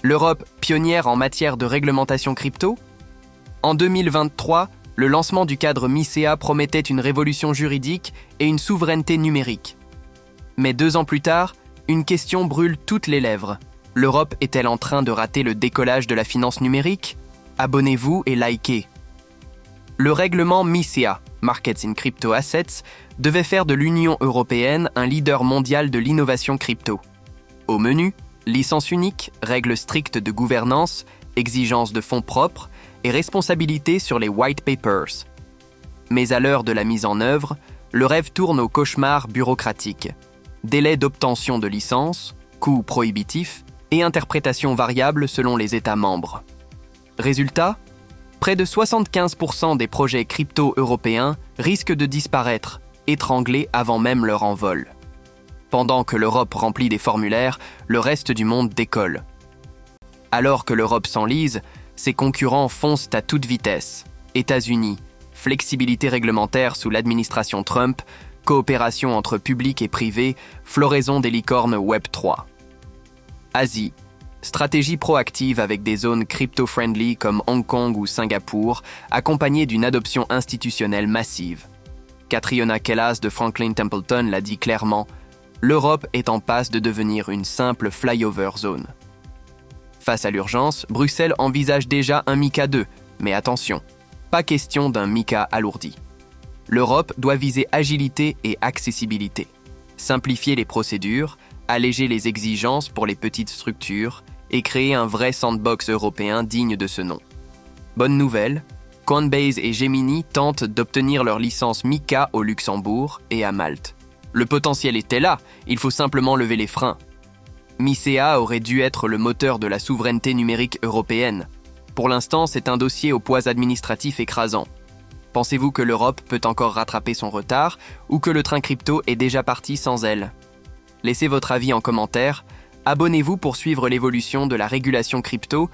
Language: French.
L'Europe pionnière en matière de réglementation crypto? En 2023, le lancement du cadre MiCA promettait une révolution juridique et une souveraineté numérique. Mais 2 ans plus tard, une question brûle toutes les lèvres. L'Europe est-elle en train de rater le décollage de la finance numérique? Abonnez-vous et likez. Le règlement MiCA, Markets in Crypto Assets, devait faire de l'Union européenne un leader mondial de l'innovation crypto. Au menu, licence unique, règles strictes de gouvernance, exigences de fonds propres et responsabilité sur les white papers. Mais à l'heure de la mise en œuvre, le rêve tourne au cauchemar bureaucratique. Délai d'obtention de licence, coûts prohibitifs et interprétations variables selon les États membres. Résultat, près de 75% des projets crypto européens risquent de disparaître, étranglés avant même leur envol. Pendant que l'Europe remplit des formulaires, le reste du monde décolle. Alors que l'Europe s'enlise, ses concurrents foncent à toute vitesse. États-Unis, flexibilité réglementaire sous l'administration Trump, coopération entre public et privé, floraison des licornes Web3. Asie, stratégie proactive avec des zones crypto-friendly comme Hong Kong ou Singapour, accompagnée d'une adoption institutionnelle massive. Catriona Kellas de Franklin Templeton l'a dit clairement, l'Europe est en passe de devenir une simple flyover zone. Face à l'urgence, Bruxelles envisage déjà un MiCA 2, mais attention, pas question d'un MiCA alourdi. L'Europe doit viser agilité et accessibilité, simplifier les procédures, alléger les exigences pour les petites structures et créer un vrai sandbox européen digne de ce nom. Bonne nouvelle, Coinbase et Gemini tentent d'obtenir leur licence MiCA au Luxembourg et à Malte. Le potentiel était là, il faut simplement lever les freins. MiCA aurait dû être le moteur de la souveraineté numérique européenne. Pour l'instant, c'est un dossier au poids administratif écrasant. Pensez-vous que l'Europe peut encore rattraper son retard ou que le train crypto est déjà parti sans elle? Laissez votre avis en commentaire, abonnez-vous pour suivre l'évolution de la régulation crypto